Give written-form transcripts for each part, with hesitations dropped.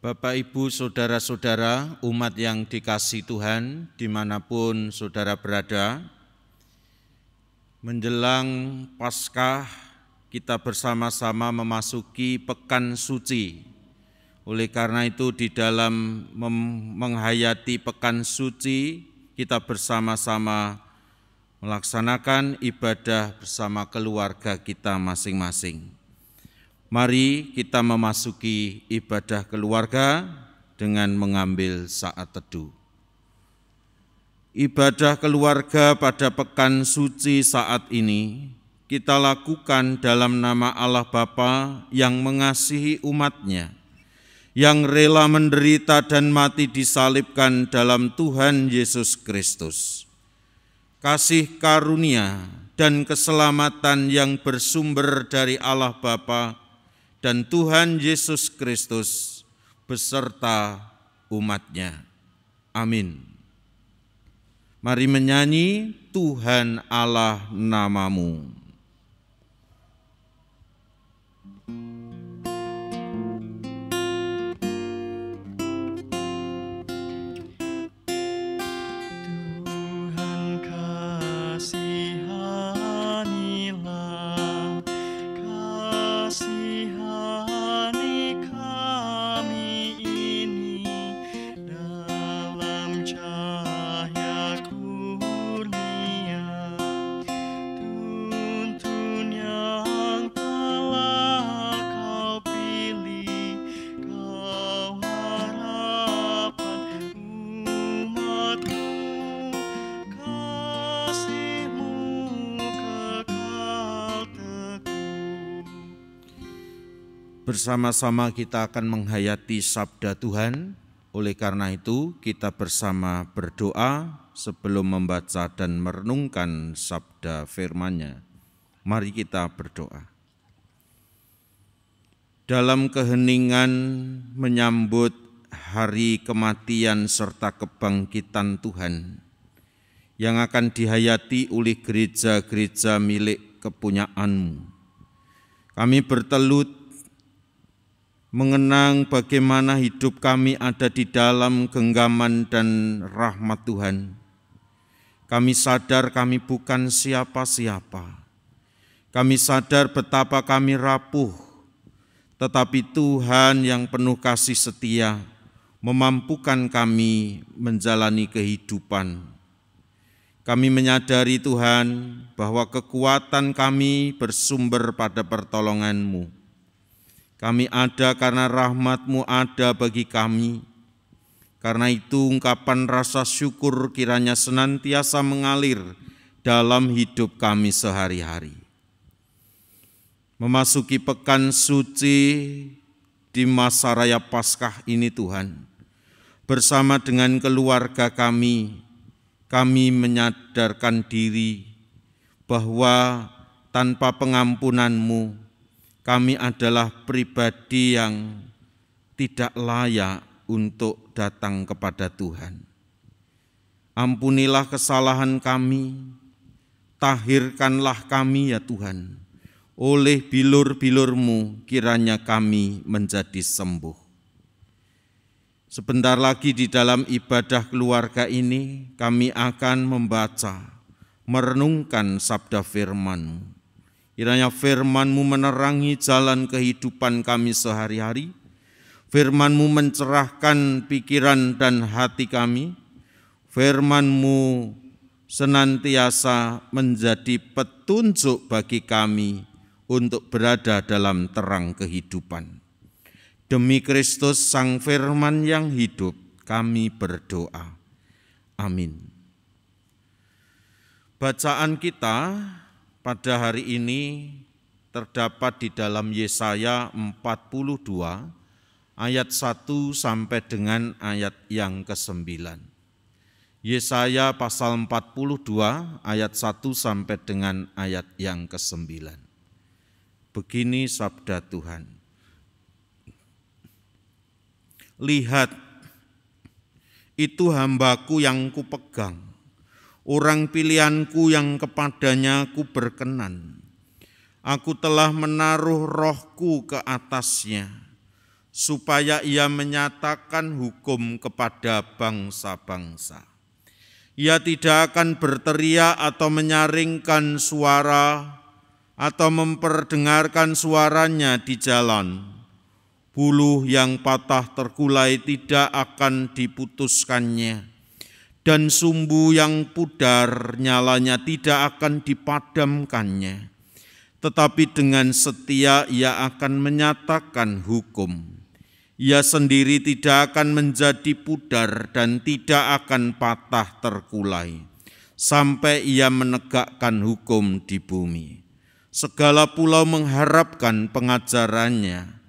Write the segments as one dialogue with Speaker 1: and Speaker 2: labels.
Speaker 1: Bapak, Ibu, Saudara-saudara, umat yang dikasihi Tuhan, dimanapun saudara berada, menjelang Paskah kita bersama-sama memasuki Pekan Suci. Oleh karena itu di dalam menghayati Pekan Suci, kita bersama-sama melaksanakan ibadah bersama keluarga kita masing-masing. Mari kita memasuki ibadah keluarga dengan mengambil saat teduh. Ibadah keluarga pada Pekan Suci saat ini kita lakukan dalam nama Allah Bapa yang mengasihi umat-Nya, yang rela menderita dan mati disalibkan dalam Tuhan Yesus Kristus. Kasih karunia dan keselamatan yang bersumber dari Allah Bapa dan Tuhan Yesus Kristus beserta umat-Nya. Amin. Mari menyanyi Tuhan Allah namamu. Bersama-sama kita akan menghayati sabda Tuhan. Oleh karena itu kita bersama berdoa sebelum membaca dan merenungkan sabda firman-Nya. Mari kita berdoa. Dalam keheningan menyambut hari kematian serta kebangkitan Tuhan yang akan dihayati oleh gereja-gereja milik kepunyaan-Mu, kami bertelut mengenang bagaimana hidup kami ada di dalam genggaman dan rahmat Tuhan. Kami sadar kami bukan siapa-siapa. Kami sadar betapa kami rapuh, tetapi Tuhan yang penuh kasih setia memampukan kami menjalani kehidupan. Kami menyadari Tuhan bahwa kekuatan kami bersumber pada pertolongan-Mu. Kami ada karena rahmat-Mu ada bagi kami. Karena itu ungkapan rasa syukur kiranya senantiasa mengalir dalam hidup kami sehari-hari. Memasuki Pekan Suci di masa raya Paskah ini Tuhan, bersama dengan keluarga kami menyadarkan diri bahwa tanpa pengampunan-Mu, kami adalah pribadi yang tidak layak untuk datang kepada Tuhan. Ampunilah kesalahan kami, tahirkanlah kami ya Tuhan. Oleh bilur-bilur-Mu kiranya kami menjadi sembuh. Sebentar lagi di dalam ibadah keluarga ini kami akan membaca, merenungkan sabda firman-Mu. Kiranya firman-Mu menerangi jalan kehidupan kami sehari-hari. Firman-Mu mencerahkan pikiran dan hati kami. Firman-Mu senantiasa menjadi petunjuk bagi kami untuk berada dalam terang kehidupan. Demi Kristus Sang Firman yang hidup, kami berdoa. Amin. Bacaan kita pada hari ini terdapat di dalam Yesaya 42 ayat 1 sampai dengan ayat yang ke-9. Yesaya pasal 42 ayat 1 sampai dengan ayat yang ke-9. Begini sabda Tuhan. Lihat, itu hamba-Ku yang Kupegang, orang pilihan-Ku yang kepadanya Ku berkenan. Aku telah menaruh roh-Ku ke atasnya, supaya ia menyatakan hukum kepada bangsa-bangsa. Ia tidak akan berteriak atau menyaringkan suara atau memperdengarkan suaranya di jalan. Buluh yang patah terkulai tidak akan diputuskannya, dan sumbu yang pudar nyalanya tidak akan dipadamkannya. Tetapi dengan setia ia akan menyatakan hukum. Ia sendiri tidak akan menjadi pudar dan tidak akan patah terkulai, sampai ia menegakkan hukum di bumi. Segala pulau mengharapkan pengajarannya.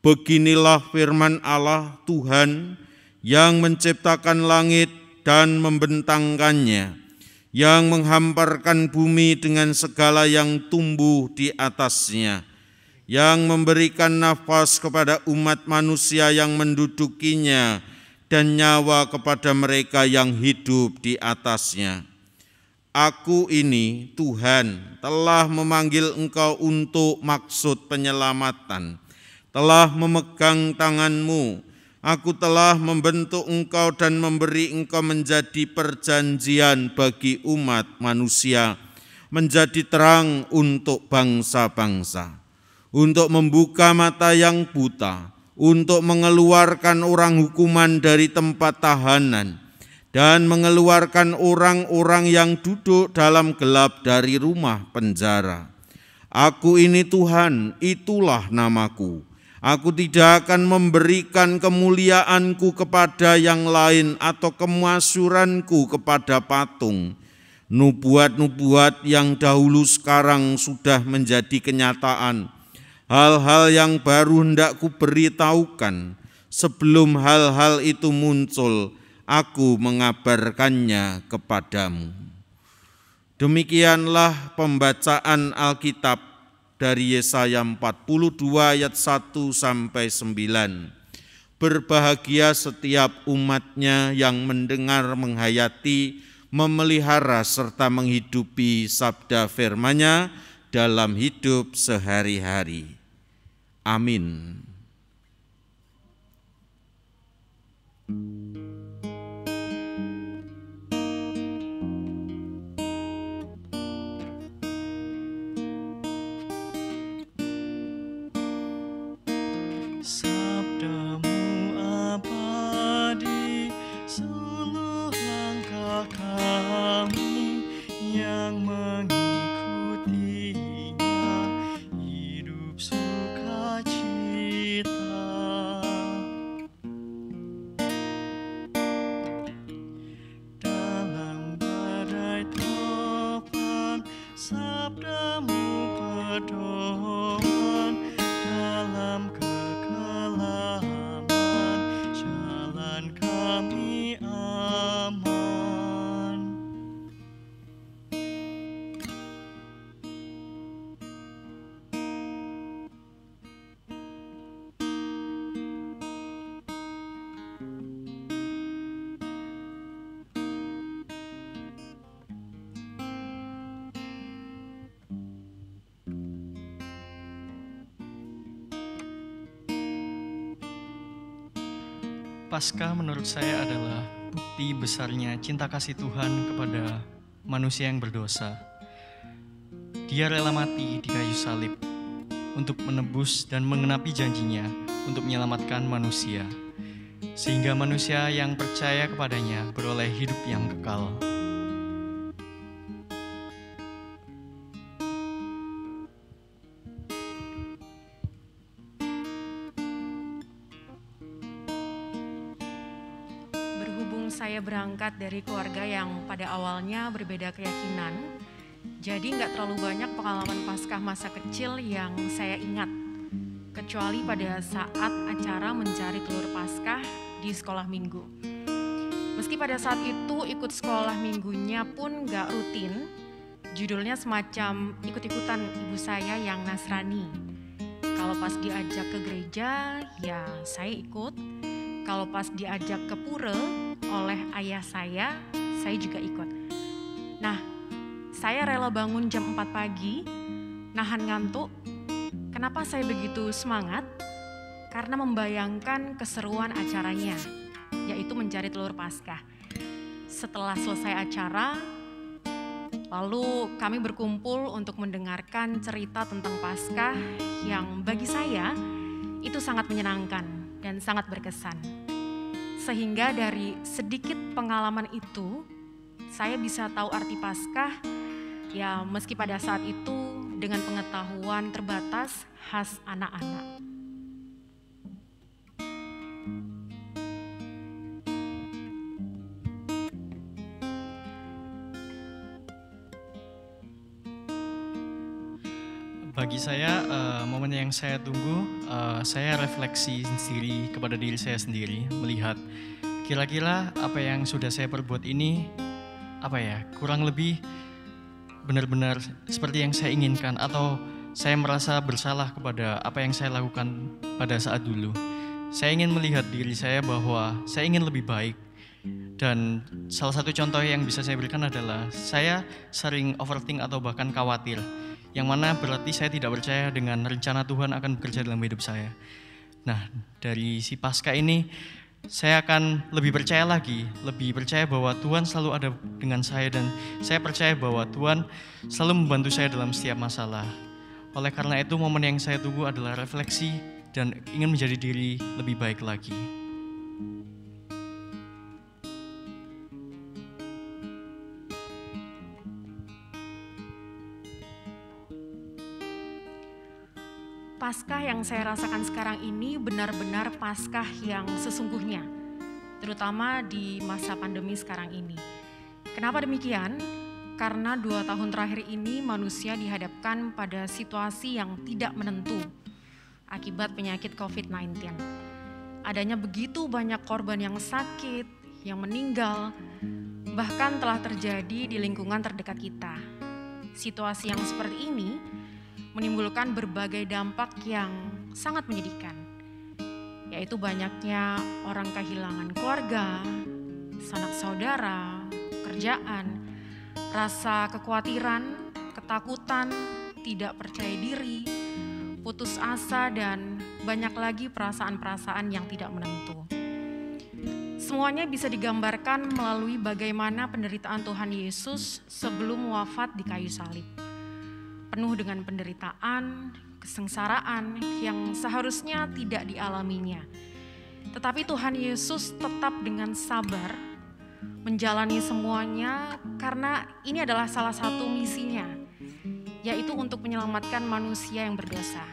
Speaker 1: Beginilah firman Allah Tuhan yang menciptakan langit dan membentangkannya, yang menghamparkan bumi dengan segala yang tumbuh di atasnya, yang memberikan nafas kepada umat manusia yang mendudukinya dan nyawa kepada mereka yang hidup di atasnya. Aku ini, Tuhan, telah memanggil engkau untuk maksud penyelamatan, telah memegang tanganmu. Aku telah membentuk engkau dan memberi engkau menjadi perjanjian bagi umat manusia, menjadi terang untuk bangsa-bangsa, untuk membuka mata yang buta, untuk mengeluarkan orang hukuman dari tempat tahanan, dan mengeluarkan orang-orang yang duduk dalam gelap dari rumah penjara. Aku ini Tuhan, itulah namaku. Aku tidak akan memberikan kemuliaanku kepada yang lain atau kemasyuranku kepada patung. Nubuat-nubuat yang dahulu sekarang sudah menjadi kenyataan. Hal-hal yang baru hendak kuberitahukan, sebelum hal-hal itu muncul, aku mengabarkannya kepadamu. Demikianlah pembacaan Alkitab dari Yesaya 42 ayat 1 sampai 9. Berbahagia setiap umatnya yang mendengar, menghayati, memelihara serta menghidupi sabda firman-Nya dalam hidup sehari-hari. Amin.
Speaker 2: Sabdamu abadi, seluruh langkah kami yang mengikutinya hidup sukacita. Dalam badai topan, sabdamu pedoman, dalam kekelaman jalan kami aman. Paskah menurut saya adalah bukti besarnya cinta kasih Tuhan kepada manusia yang berdosa. Dia rela mati di kayu salib untuk menebus dan menggenapi janjinya untuk menyelamatkan manusia, sehingga manusia yang percaya kepadanya beroleh hidup yang kekal.
Speaker 3: Saya berangkat dari keluarga yang pada awalnya berbeda keyakinan, jadi nggak terlalu banyak pengalaman Paskah masa kecil yang saya ingat, kecuali pada saat acara mencari telur Paskah di sekolah minggu. Meski pada saat itu ikut sekolah minggunya pun nggak rutin, judulnya semacam ikut-ikutan ibu saya yang Nasrani. Kalau pas diajak ke gereja, ya saya ikut. Kalau pas diajak ke pura oleh ayah saya juga ikut. Nah, saya rela bangun jam 4 pagi, nahan ngantuk. Kenapa saya begitu semangat? karena membayangkan keseruan acaranya, yaitu mencari telur Paskah. Setelah selesai acara, lalu kami berkumpul untuk mendengarkan cerita tentang Paskah yang bagi saya itu sangat menyenangkan dan sangat berkesan. Sehingga dari sedikit pengalaman itu, saya bisa tahu arti Paskah, ya meski pada saat itu dengan pengetahuan terbatas khas anak-anak.
Speaker 2: Bagi saya, momen yang saya tunggu, saya refleksi sendiri kepada diri saya sendiri, melihat kira-kira apa yang sudah saya perbuat ini, kurang lebih benar-benar seperti yang saya inginkan, atau saya merasa bersalah kepada apa yang saya lakukan pada saat dulu. Saya ingin melihat diri saya bahwa saya ingin lebih baik. Dan salah satu contoh yang bisa saya berikan adalah saya sering overthink atau bahkan khawatir, yang mana berarti saya tidak percaya dengan rencana Tuhan akan bekerja dalam hidup saya. Nah, dari si Paskah ini saya akan lebih percaya lagi, lebih percaya bahwa Tuhan selalu ada dengan saya, dan saya percaya bahwa Tuhan selalu membantu saya dalam setiap masalah. Oleh karena itu, momen yang saya tunggu adalah refleksi dan ingin menjadi diri lebih baik lagi.
Speaker 3: Paskah yang saya rasakan sekarang ini benar-benar Paskah yang sesungguhnya, terutama di masa pandemi sekarang ini. Kenapa demikian? Karena 2 tahun terakhir ini manusia dihadapkan pada situasi yang tidak menentu akibat penyakit COVID-19. Adanya begitu banyak korban yang sakit, yang meninggal, bahkan telah terjadi di lingkungan terdekat kita. Situasi yang seperti ini menimbulkan berbagai dampak yang sangat menyedihkan, yaitu banyaknya orang kehilangan keluarga, sanak saudara, kerjaan, rasa kekhawatiran, ketakutan, tidak percaya diri, putus asa, dan banyak lagi perasaan-perasaan yang tidak menentu. Semuanya bisa digambarkan melalui bagaimana penderitaan Tuhan Yesus sebelum wafat di kayu salib. Penuh dengan penderitaan, kesengsaraan yang seharusnya tidak dialaminya. Tetapi Tuhan Yesus tetap dengan sabar menjalani semuanya karena ini adalah salah satu misinya, yaitu untuk menyelamatkan manusia yang berdosa.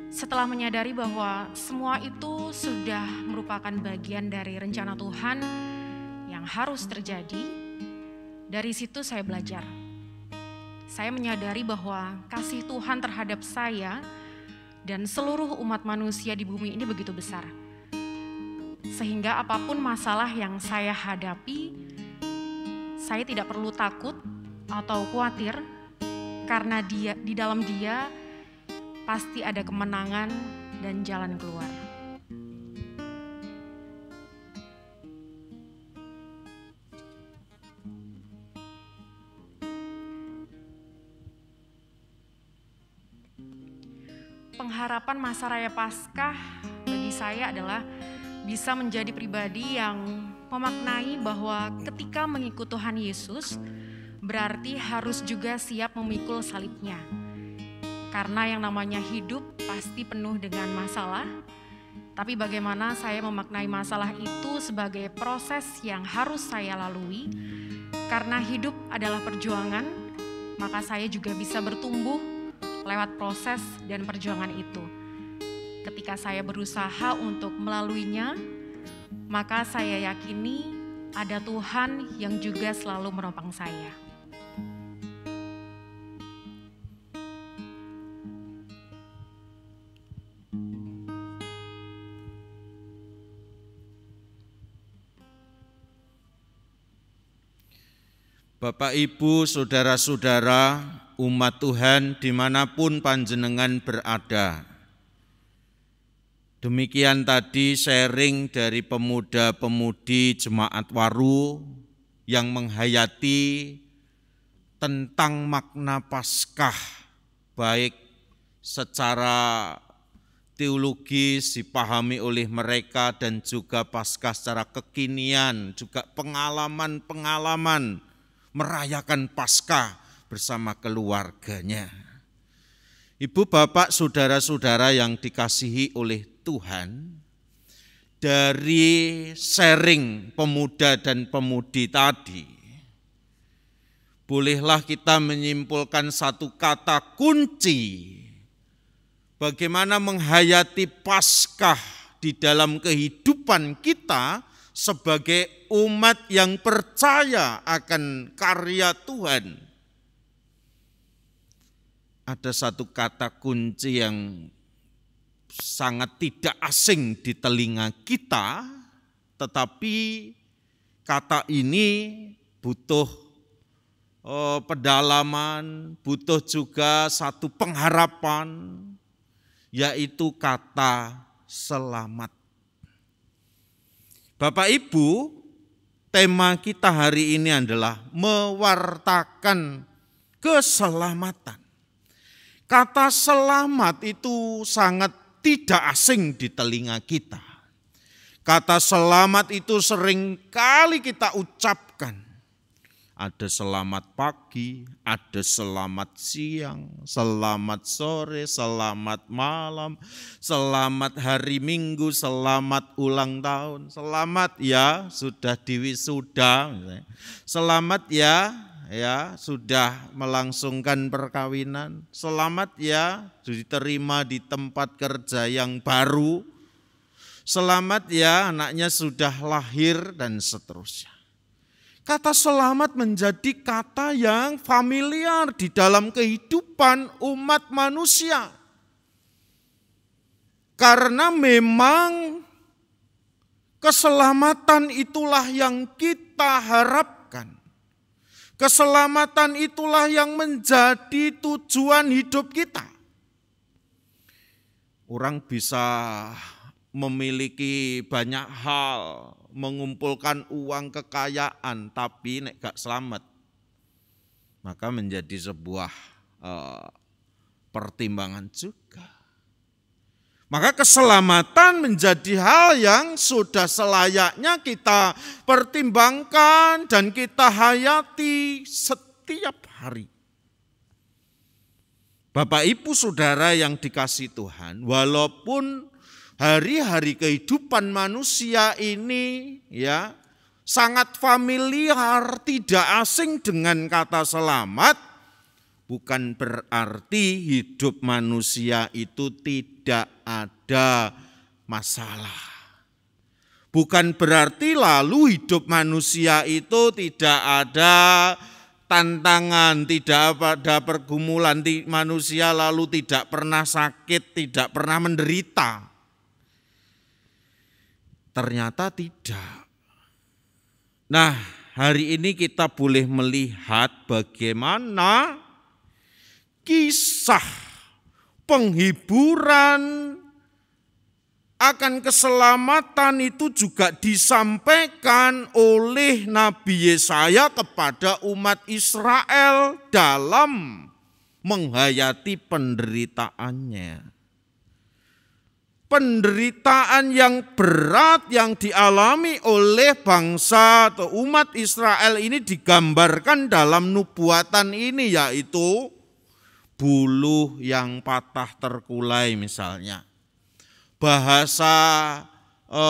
Speaker 3: Setelah menyadari bahwa semua itu sudah merupakan bagian dari rencana Tuhan yang harus terjadi, dari situ saya belajar. Saya menyadari bahwa kasih Tuhan terhadap saya dan seluruh umat manusia di bumi ini begitu besar. Sehingga apapun masalah yang saya hadapi, saya tidak perlu takut atau khawatir, karena di dalam Dia pasti ada kemenangan dan jalan keluar. Pengharapan masa raya Paskah bagi saya adalah bisa menjadi pribadi yang memaknai bahwa ketika mengikut Tuhan Yesus berarti harus juga siap memikul salibnya. Karena yang namanya hidup pasti penuh dengan masalah, tapi bagaimana saya memaknai masalah itu sebagai proses yang harus saya lalui. Karena hidup adalah perjuangan, maka saya juga bisa bertumbuh lewat proses dan perjuangan itu. Ketika saya berusaha untuk melaluinya, maka saya yakini ada Tuhan yang juga selalu menopang saya.
Speaker 1: Bapak, Ibu, saudara-saudara, umat Tuhan dimanapun panjenengan berada. Demikian tadi sharing dari pemuda-pemudi Jemaat Waru yang menghayati tentang makna Paskah, baik secara teologis dipahami oleh mereka dan juga Paskah secara kekinian, juga pengalaman-pengalaman merayakan Paskah bersama keluarganya. Ibu, bapak, saudara-saudara yang dikasihi oleh Tuhan, dari sharing pemuda dan pemudi tadi, bolehlah kita menyimpulkan satu kata kunci bagaimana menghayati Paskah di dalam kehidupan kita sebagai umat yang percaya akan karya Tuhan. Ada satu kata kunci yang sangat tidak asing di telinga kita, tetapi kata ini butuh pedalaman, butuh juga satu pengharapan, yaitu kata selamat. Bapak Ibu, tema kita hari ini adalah mewartakan keselamatan. Kata selamat itu sangat tidak asing di telinga kita. Kata selamat itu seringkali kita ucapkan. Ada selamat pagi, ada selamat siang, selamat sore, selamat malam, selamat hari Minggu, selamat ulang tahun, selamat ya sudah diwisuda, selamat ya sudah melangsungkan perkawinan, selamat ya diterima di tempat kerja yang baru, selamat ya anaknya sudah lahir dan seterusnya. Kata selamat menjadi kata yang familiar di dalam kehidupan umat manusia. Karena memang keselamatan itulah yang kita harapkan. Keselamatan itulah yang menjadi tujuan hidup kita. Orang bisa memiliki banyak hal, mengumpulkan uang kekayaan, tapi nek gak selamat, maka menjadi sebuah pertimbangan juga. Maka keselamatan menjadi hal yang sudah selayaknya kita pertimbangkan dan kita hayati setiap hari. Bapak Ibu Saudara yang dikasihi Tuhan, walaupun hari-hari kehidupan manusia ini ya sangat familiar, tidak asing dengan kata selamat, bukan berarti hidup manusia itu tidak ada masalah. Bukan berarti lalu hidup manusia itu tidak ada tantangan, tidak ada pergumulan, manusia lalu tidak pernah sakit, tidak pernah menderita. Ternyata tidak. Nah, hari ini kita boleh melihat bagaimana kisah penghiburan akan keselamatan itu juga disampaikan oleh Nabi Yesaya kepada umat Israel dalam menghayati penderitaannya. Penderitaan yang berat yang dialami oleh bangsa atau umat Israel ini digambarkan dalam nubuatan ini, yaitu buluh yang patah terkulai misalnya. Bahasa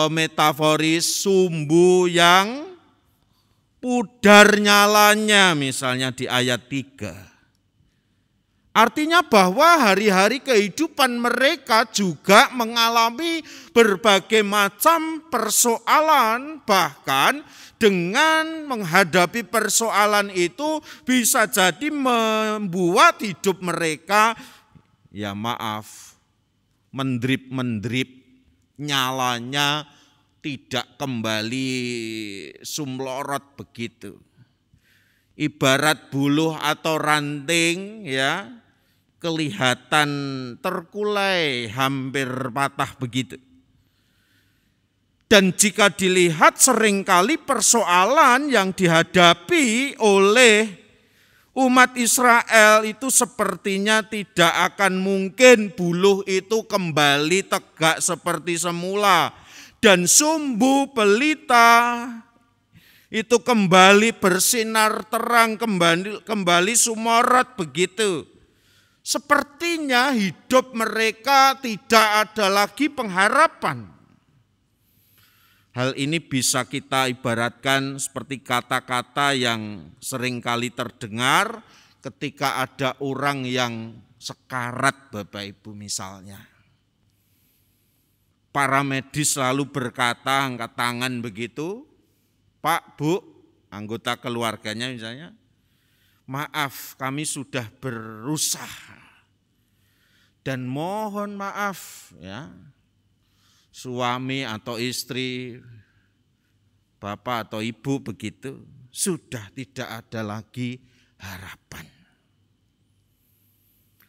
Speaker 1: metaforis sumbu yang pudar nyalanya misalnya di ayat 3. Artinya bahwa hari-hari kehidupan mereka juga mengalami berbagai macam persoalan, bahkan dengan menghadapi persoalan itu bisa jadi membuat hidup mereka, ya maaf, mendrip-mendrip, nyalanya tidak kembali sumlorot begitu. Ibarat buluh atau ranting ya, kelihatan terkulai, hampir patah begitu. Dan jika dilihat seringkali persoalan yang dihadapi oleh Umat Israel itu sepertinya tidak akan mungkin buluh itu kembali tegak seperti semula. Dan sumbu pelita itu kembali bersinar terang, kembali sumorot begitu. Sepertinya hidup mereka tidak ada lagi pengharapan. Hal ini bisa kita ibaratkan seperti kata-kata yang seringkali terdengar ketika ada orang yang sekarat, Bapak Ibu misalnya. Para medis selalu berkata, angkat tangan begitu, Pak, Bu, anggota keluarganya misalnya, maaf kami sudah berusaha dan mohon maaf ya. Suami atau istri, bapak atau ibu begitu, sudah tidak ada lagi harapan.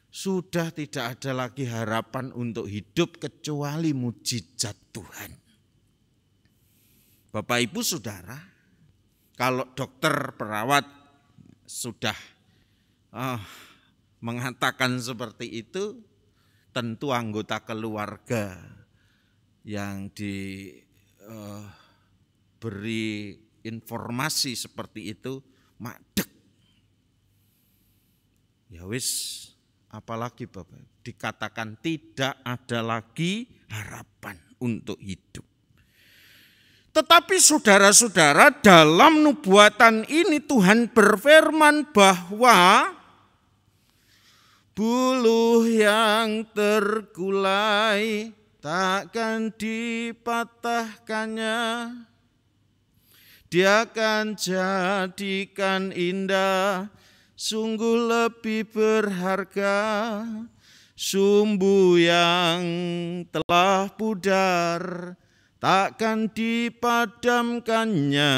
Speaker 1: Sudah tidak ada lagi harapan untuk hidup kecuali mujizat Tuhan. Bapak Ibu Saudara, kalau dokter perawat sudah mengatakan seperti itu, tentu anggota keluarga yang diberi informasi seperti itu madeg. Ya wis, apalagi Bapak, dikatakan tidak ada lagi harapan untuk hidup. Tetapi saudara-saudara, dalam nubuatan ini Tuhan berfirman bahwa buluh yang terkulai takkan dipatahkannya, Dia akan jadikan indah, sungguh lebih berharga, sumbu yang telah pudar, takkan dipadamkannya,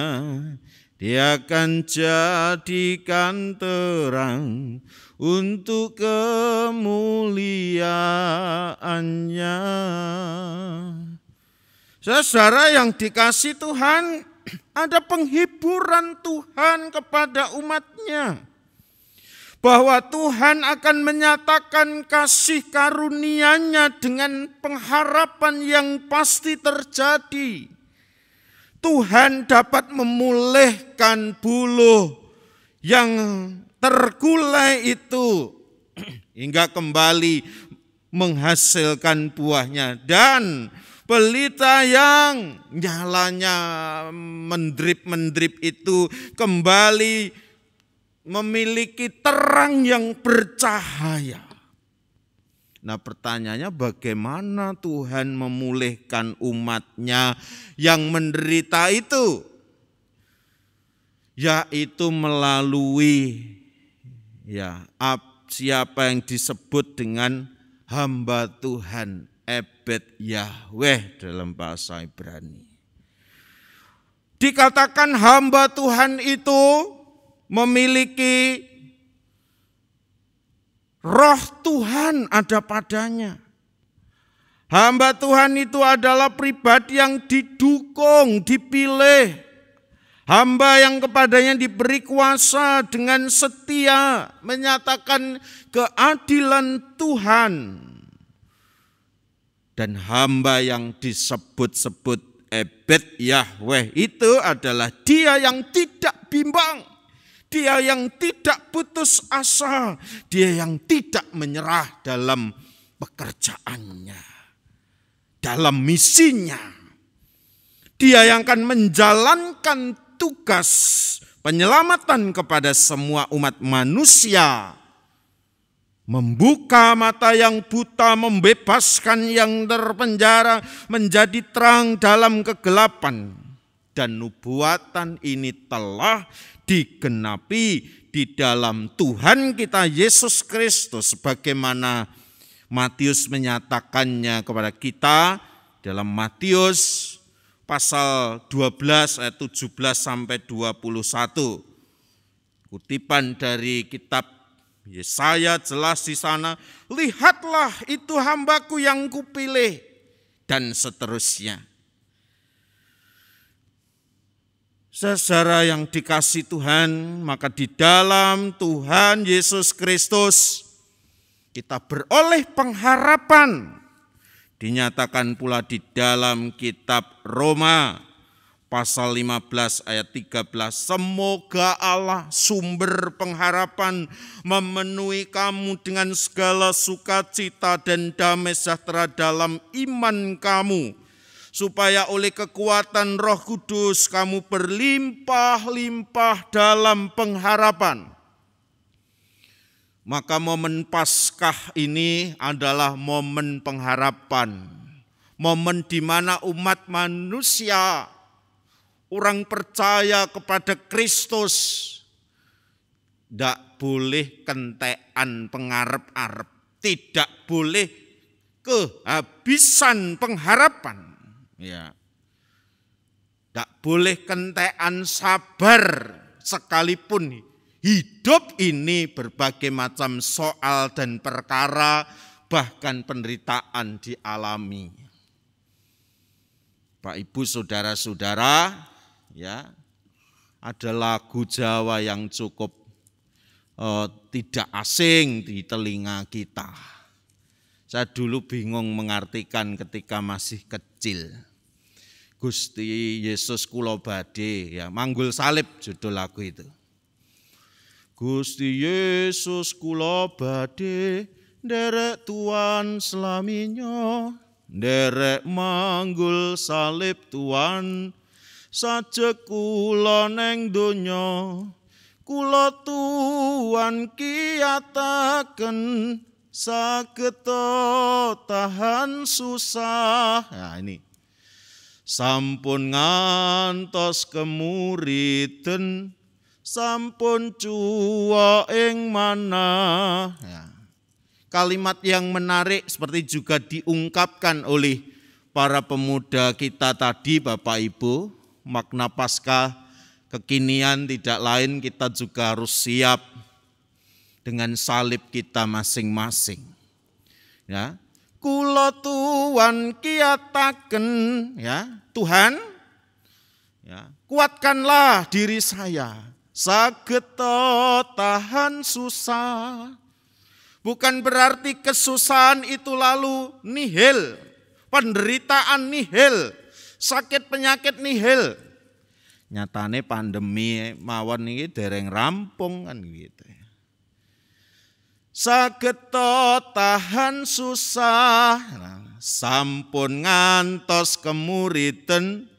Speaker 1: Dia akan jadikan terang untuk kemuliaannya. Saudara yang dikasihi Tuhan, ada penghiburan Tuhan kepada umatnya. Bahwa Tuhan akan menyatakan kasih karunia-Nya dengan pengharapan yang pasti terjadi. Tuhan dapat memulihkan buluh yang terkulai itu hingga kembali menghasilkan buahnya, dan pelita yang nyalanya mendrip-mendrip itu kembali memiliki terang yang bercahaya. Nah, pertanyaannya bagaimana Tuhan memulihkan umat-Nya yang menderita itu? Yaitu melalui siapa yang disebut dengan hamba Tuhan, Ebed Yahweh dalam bahasa Ibrani. Dikatakan hamba Tuhan itu memiliki roh Tuhan ada padanya. Hamba Tuhan itu adalah pribadi yang didukung, dipilih. Hamba yang kepadanya diberi kuasa dengan setia menyatakan keadilan Tuhan. Dan hamba yang disebut-sebut Ebed Yahweh itu adalah dia yang tidak bimbang. Dia yang tidak putus asa. Dia yang tidak menyerah dalam pekerjaannya, dalam misinya. Dia yang akan menjalankan tugas penyelamatan kepada semua umat manusia, membuka mata yang buta, membebaskan yang terpenjara, menjadi terang dalam kegelapan. Dan nubuatan ini telah digenapi di dalam Tuhan kita Yesus Kristus, sebagaimana Matius menyatakannya kepada kita dalam Matius pasal 12 ayat 17 sampai 21. Kutipan dari kitab Yesaya jelas di sana, lihatlah itu hambaku yang kupilih, dan seterusnya. Saudara yang dikasihi Tuhan, maka di dalam Tuhan Yesus Kristus kita beroleh pengharapan. Dinyatakan pula di dalam kitab Roma pasal 15 ayat 13, semoga Allah sumber pengharapan memenuhi kamu dengan segala sukacita dan damai sejahtera dalam iman kamu, supaya oleh kekuatan Roh Kudus kamu berlimpah-limpah dalam pengharapan. Maka momen Paskah ini adalah momen pengharapan. Momen di mana umat manusia, orang percaya kepada Kristus, tidak boleh kentekan pengarep-arep, tidak boleh kehabisan pengharapan. Ya. Tidak boleh kentekan sabar sekalipun hidup ini berbagai macam soal dan perkara, bahkan penderitaan dialami. Pak Ibu, saudara-saudara, ya, ada lagu Jawa yang cukup tidak asing di telinga kita. Saya dulu bingung mengartikan ketika masih kecil. Gusti Yesus kula badhe, ya, manggul salib judul lagu itu. Gusti Yesus kula badhe nderek tuan slaminyo, nderek manggul salib tuan, sajek kula neng donya, kula tuan kiyataken sageta tahan susah. Nah ini, sampun ngantos kemuriten, sampun cuwa ing manah. Ya. Kalimat yang menarik seperti juga diungkapkan oleh para pemuda kita tadi, Bapak Ibu. Makna Paskah kekinian tidak lain, kita juga harus siap dengan salib kita masing-masing. Ya. Kula tuan kiyataken, ya, Tuhan, ya, kuatkanlah diri saya, sageta tahan susah. Bukan berarti kesusahan itu lalu nihil, penderitaan nihil, sakit penyakit nihil. Nyatane pandemi mawon iki dereng rampung kan gitu. Sageta tahan susah, sampun ngantos kemuriten.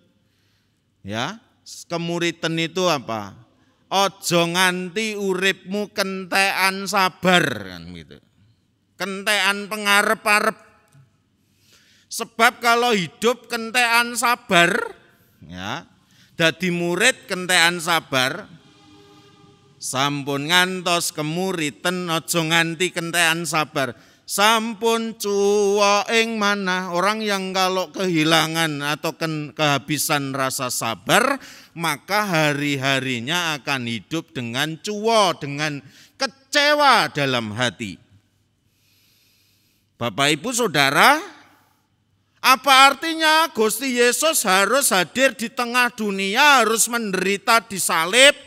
Speaker 1: Ya, kemuriten itu apa? Ojo nganti uripmu kentekan sabar kan gitu. Kentekan pengarep-arep. Sebab kalau hidup kentekan sabar, ya, dadi murid kentekan sabar, sampun ngantos kemuriten ojo nganti kentekan sabar. Sampun cuwa ing manah. Orang yang kalau kehilangan atau kehabisan rasa sabar, maka hari-harinya akan hidup dengan cuwa, dengan kecewa dalam hati. Bapak Ibu Saudara, apa artinya Gusti Yesus harus hadir di tengah dunia, harus menderita di salib,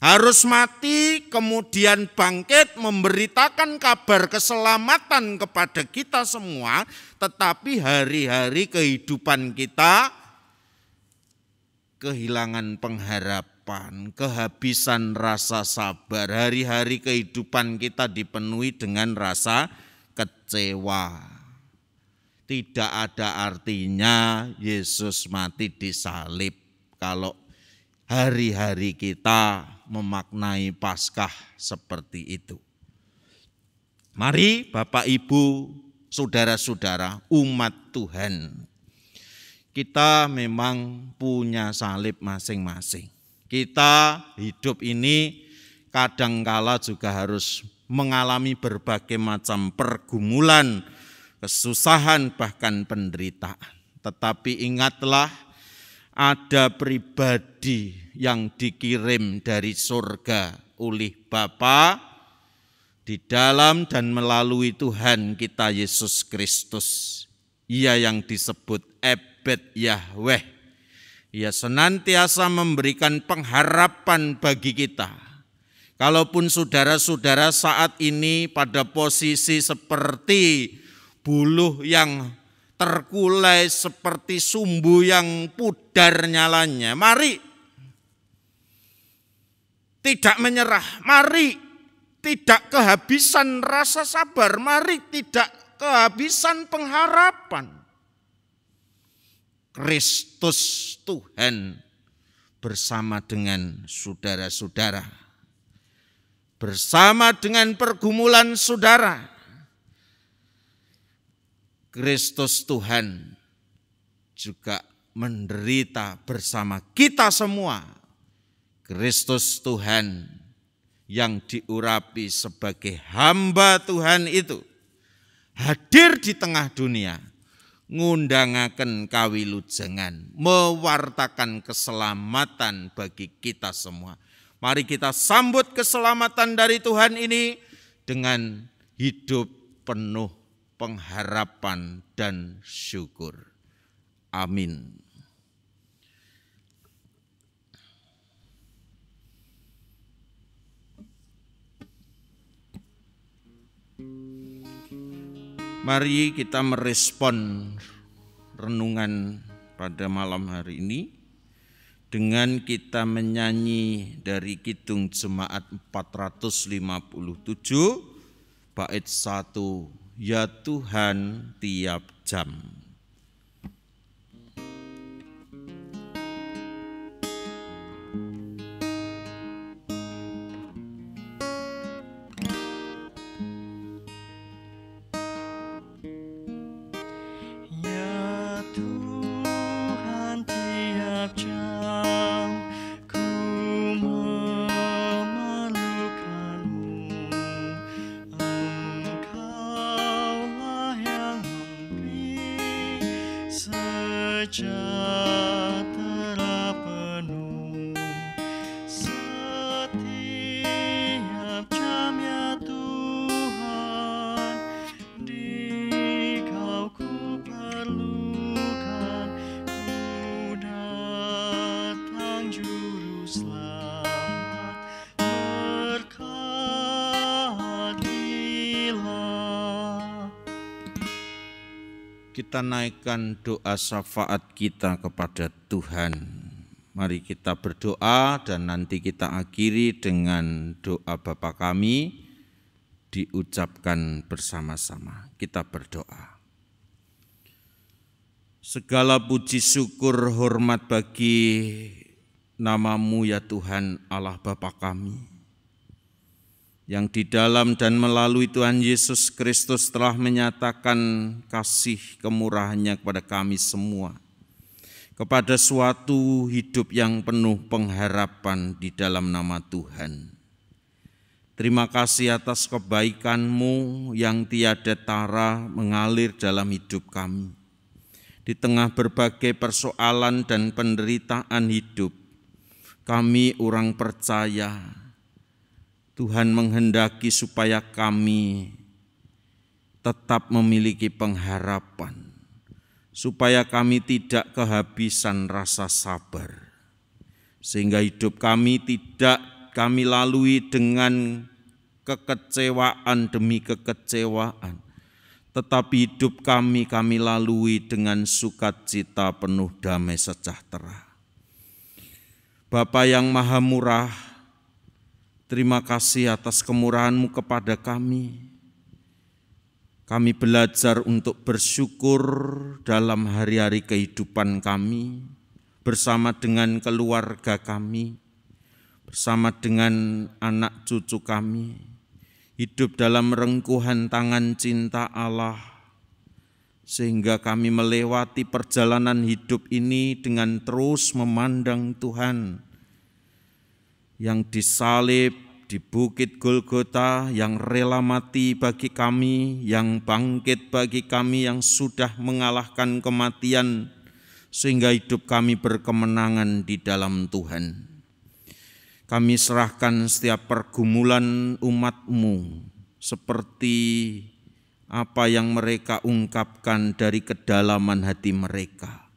Speaker 1: harus mati, kemudian bangkit, memberitakan kabar keselamatan kepada kita semua, tetapi hari-hari kehidupan kita kehilangan pengharapan, kehabisan rasa sabar, hari-hari kehidupan kita dipenuhi dengan rasa kecewa. Tidak ada artinya Yesus mati di salib kalau hari-hari kita memaknai Paskah seperti itu. Mari Bapak Ibu, saudara-saudara, umat Tuhan, kita memang punya salib masing-masing. Kita hidup ini kadangkala juga harus mengalami berbagai macam pergumulan, kesusahan, bahkan penderitaan. Tetapi ingatlah, ada pribadi yang dikirim dari surga oleh Bapa di dalam dan melalui Tuhan kita Yesus Kristus. Ia yang disebut Ebed Yahweh, Ia senantiasa memberikan pengharapan bagi kita. Kalaupun saudara-saudara saat ini pada posisi seperti buluh yang terkulai, seperti sumbu yang pudar nyalanya, mari tidak menyerah, mari tidak kehabisan rasa sabar, mari tidak kehabisan pengharapan. Kristus Tuhan bersama dengan saudara-saudara, bersama dengan pergumulan saudara. Kristus Tuhan juga menderita bersama kita semua. Kristus Tuhan yang diurapi sebagai hamba Tuhan itu hadir di tengah dunia, ngundangaken kawilujengan, mewartakan keselamatan bagi kita semua. Mari kita sambut keselamatan dari Tuhan ini dengan hidup penuh pengharapan dan syukur. Amin. Mari kita merespon renungan pada malam hari ini dengan kita menyanyi dari Kidung Jemaat 457 bait 1, Ya Tuhan tiap jam.
Speaker 2: Sejahtera penuh setiap jam, ya Tuhan, di Kau ku perlukan, ku datang juru selamat, berkatilah.
Speaker 1: Kita naikkan doa syafaat kita kepada Tuhan. Mari kita berdoa dan nanti kita akhiri dengan doa Bapa kami diucapkan bersama-sama. Kita berdoa. Segala puji syukur hormat bagi nama-Mu ya Tuhan Allah Bapa kami, yang di dalam dan melalui Tuhan Yesus Kristus telah menyatakan kasih kemurahan-Nya kepada kami semua, kepada suatu hidup yang penuh pengharapan di dalam nama Tuhan. Terima kasih atas kebaikan-Mu yang tiada tara mengalir dalam hidup kami. Di tengah berbagai persoalan dan penderitaan hidup, kami orang percaya Tuhan menghendaki supaya kami tetap memiliki pengharapan, supaya kami tidak kehabisan rasa sabar, sehingga hidup kami tidak kami lalui dengan kekecewaan demi kekecewaan, tetapi hidup kami lalui dengan sukacita penuh damai sejahtera. Bapa yang Maha Murah, terima kasih atas kemurahan-Mu kepada kami. Kami belajar untuk bersyukur dalam hari-hari kehidupan kami, bersama dengan keluarga kami, bersama dengan anak cucu kami, hidup dalam rengkuhan tangan cinta Allah, sehingga kami melewati perjalanan hidup ini dengan terus memandang Tuhan yang disalib di Bukit Golgota, yang rela mati bagi kami, yang bangkit bagi kami, yang sudah mengalahkan kematian, sehingga hidup kami berkemenangan di dalam Tuhan. Kami serahkan setiap pergumulan umat-Mu, seperti apa yang mereka ungkapkan dari kedalaman hati mereka.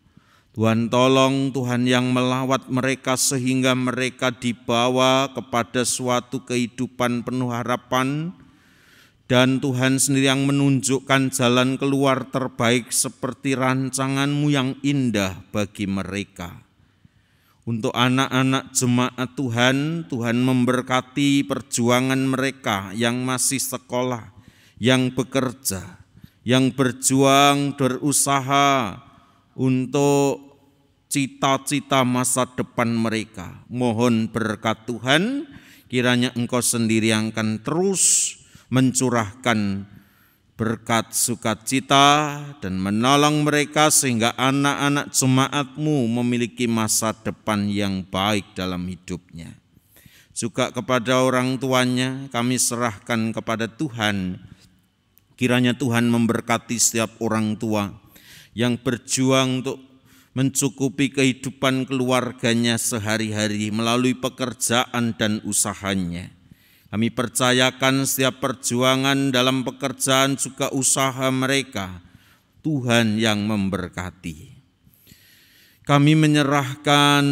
Speaker 1: Tuhan tolong, Tuhan yang melawat mereka sehingga mereka dibawa kepada suatu kehidupan penuh harapan, dan Tuhan sendiri yang menunjukkan jalan keluar terbaik seperti rancangan-Mu yang indah bagi mereka. Untuk anak-anak jemaat Tuhan, Tuhan memberkati perjuangan mereka yang masih sekolah, yang bekerja, yang berjuang, berusaha untuk cita-cita masa depan mereka. Mohon berkat Tuhan, kiranya Engkau sendiri yang akan terus mencurahkan berkat sukacita dan menolong mereka sehingga anak-anak jemaat-Mu memiliki masa depan yang baik dalam hidupnya. Juga kepada orang tuanya kami serahkan kepada Tuhan. Kiranya Tuhan memberkati setiap orang tua yang berjuang untuk mencukupi kehidupan keluarganya sehari-hari melalui pekerjaan dan usahanya. Kami percayakan setiap perjuangan dalam pekerjaan juga usaha mereka, Tuhan yang memberkati. Kami menyerahkan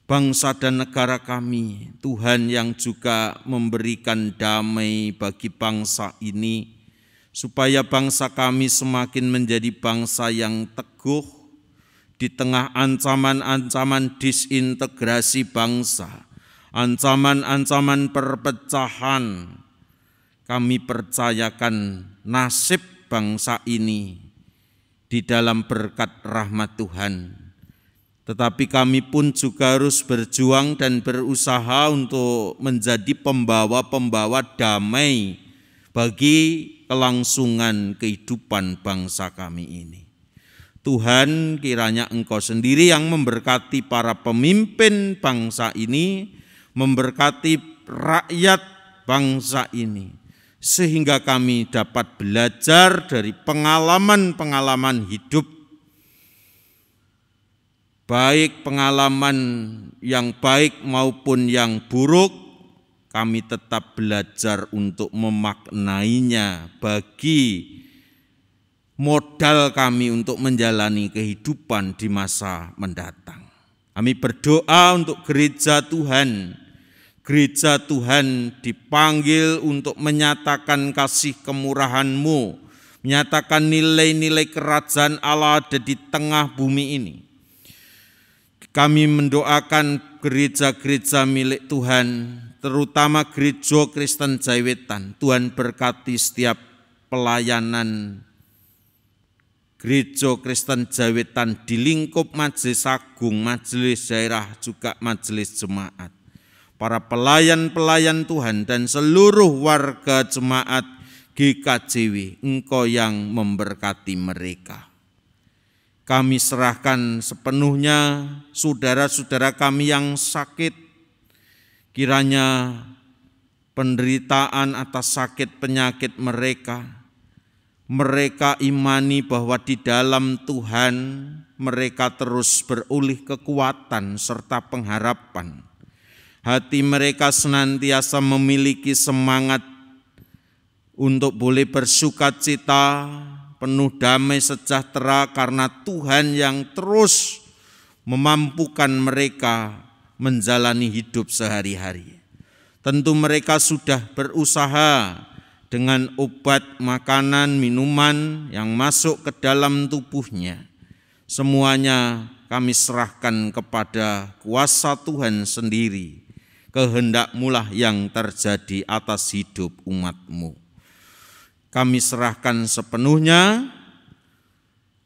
Speaker 1: bangsa dan negara kami, Tuhan yang juga memberikan damai bagi bangsa ini, supaya bangsa kami semakin menjadi bangsa yang teguh di tengah ancaman-ancaman disintegrasi bangsa, ancaman-ancaman perpecahan. Kami percayakan nasib bangsa ini di dalam berkat rahmat Tuhan. Tetapi kami pun juga harus berjuang dan berusaha untuk menjadi pembawa-pembawa damai bagi kelangsungan kehidupan bangsa kami ini. Tuhan, kiranya Engkau sendiri yang memberkati para pemimpin bangsa ini, memberkati rakyat bangsa ini, sehingga kami dapat belajar dari pengalaman-pengalaman hidup, baik pengalaman yang baik maupun yang buruk. Kami tetap belajar untuk memaknainya bagi modal kami untuk menjalani kehidupan di masa mendatang. Kami berdoa untuk gereja Tuhan. Gereja Tuhan dipanggil untuk menyatakan kasih kemurahan-Mu, menyatakan nilai-nilai kerajaan Allah ada di tengah bumi ini. Kami mendoakan gereja-gereja milik Tuhan, terutama Gereja Kristen Jaiwetan. Tuhan berkati setiap pelayanan Gereja Kristen Jaiwetan di lingkup Majelis Agung, Majelis Daerah, juga Majelis Jemaat. Para pelayan-pelayan Tuhan dan seluruh warga jemaat GKJW, Engkau yang memberkati mereka. Kami serahkan sepenuhnya saudara-saudara kami yang sakit. Kiranya penderitaan atas sakit penyakit mereka imani bahwa di dalam Tuhan mereka terus beroleh kekuatan serta pengharapan. Hati mereka senantiasa memiliki semangat untuk boleh bersukacita, penuh damai sejahtera karena Tuhan yang terus memampukan mereka menjalani hidup sehari-hari. Tentu mereka sudah berusaha dengan obat, makanan, minuman yang masuk ke dalam tubuhnya. Semuanya kami serahkan kepada kuasa Tuhan sendiri. Kehendak-Mu lah yang terjadi atas hidup umat-Mu. Kami serahkan sepenuhnya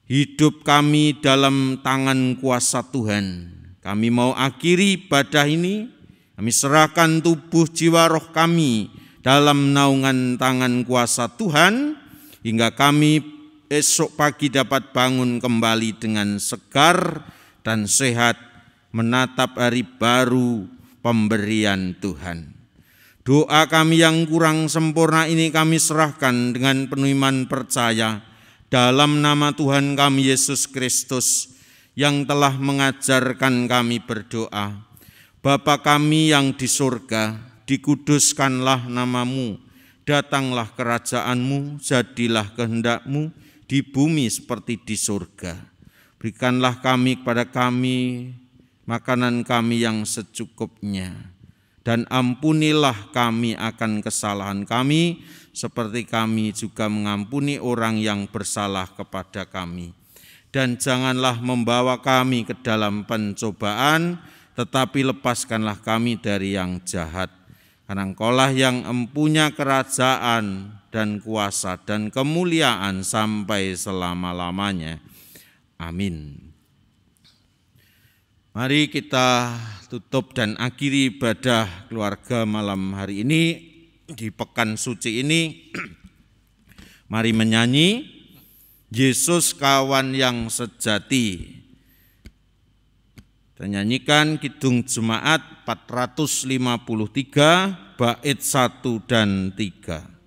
Speaker 1: hidup kami dalam tangan kuasa Tuhan. Kami mau akhiri ibadah ini, kami serahkan tubuh jiwa roh kami dalam naungan tangan kuasa Tuhan, hingga kami esok pagi dapat bangun kembali dengan segar dan sehat, menatap hari baru pemberian Tuhan. Doa kami yang kurang sempurna ini kami serahkan dengan penuh iman percaya dalam nama Tuhan kami Yesus Kristus yang telah mengajarkan kami berdoa. Bapa kami yang di surga, dikuduskanlah nama-Mu, datanglah kerajaan-Mu, jadilah kehendak-Mu di bumi seperti di surga. Berikanlah kepada kami makanan kami yang secukupnya, dan ampunilah kami akan kesalahan kami, seperti kami juga mengampuni orang yang bersalah kepada kami. Dan janganlah membawa kami ke dalam pencobaan, tetapi lepaskanlah kami dari yang jahat. Karena Engkaulah yang empunya kerajaan dan kuasa dan kemuliaan sampai selama-lamanya. Amin. Mari kita tutup dan akhiri ibadah keluarga malam hari ini di pekan suci ini. Mari menyanyi Yesus kawan yang sejati. Kita nyanyikan Kidung Jemaat 453 bait 1 dan 3.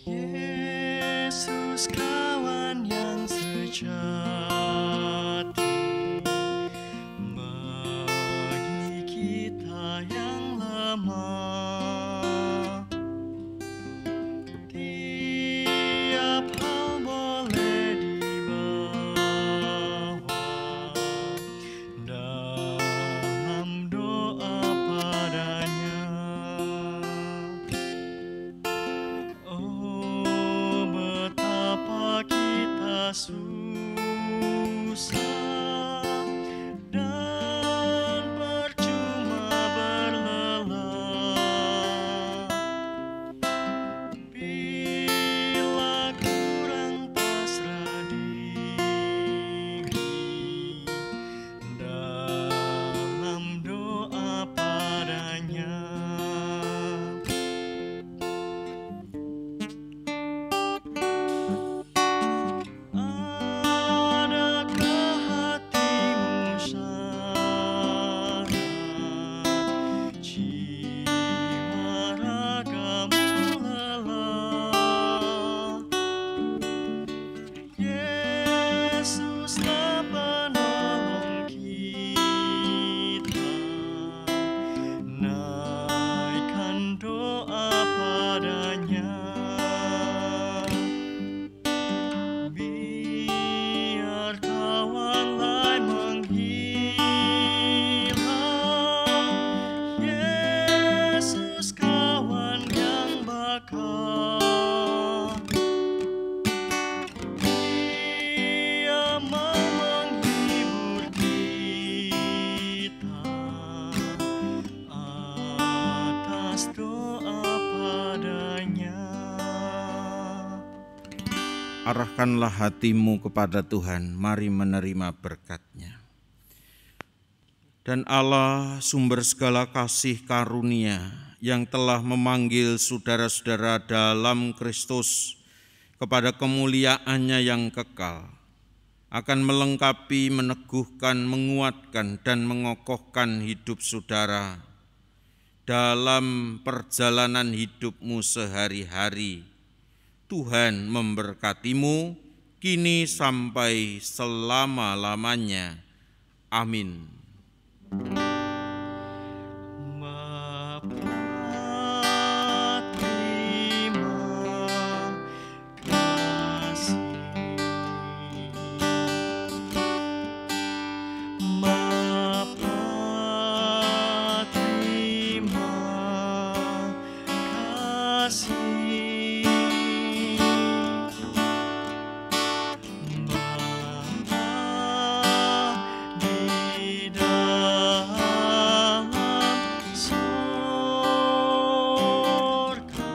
Speaker 2: Yesus kawan yang sejati bagi kita yang lemah. Tiap hal boleh dibawa dalam doa padanya. Oh, betapa kita susah dan percuma berlelah bila kurang pasrah diri dalam doa padanya. Adakah hatimu syarat, jiwa ragamu lelah? Yesuslah penolong kita, naikkan doa padanya. Biar kawan lain menghilang, Yesus kawan yang bakal. Dia mau menghibur kita atas doa padanya.
Speaker 1: Arahkanlah hatimu kepada Tuhan, mari menerima berkat-Nya. Dan Allah sumber segala kasih karunia yang telah memanggil saudara-saudara dalam Kristus kepada kemuliaan-Nya yang kekal, akan melengkapi, meneguhkan, menguatkan, dan mengokohkan hidup saudara dalam perjalanan hidupmu sehari-hari. Tuhan memberkatimu kini sampai selama-lamanya. Amin.
Speaker 2: Bapa, terima kasih. Bapa, terima kasih. Di dalam surga,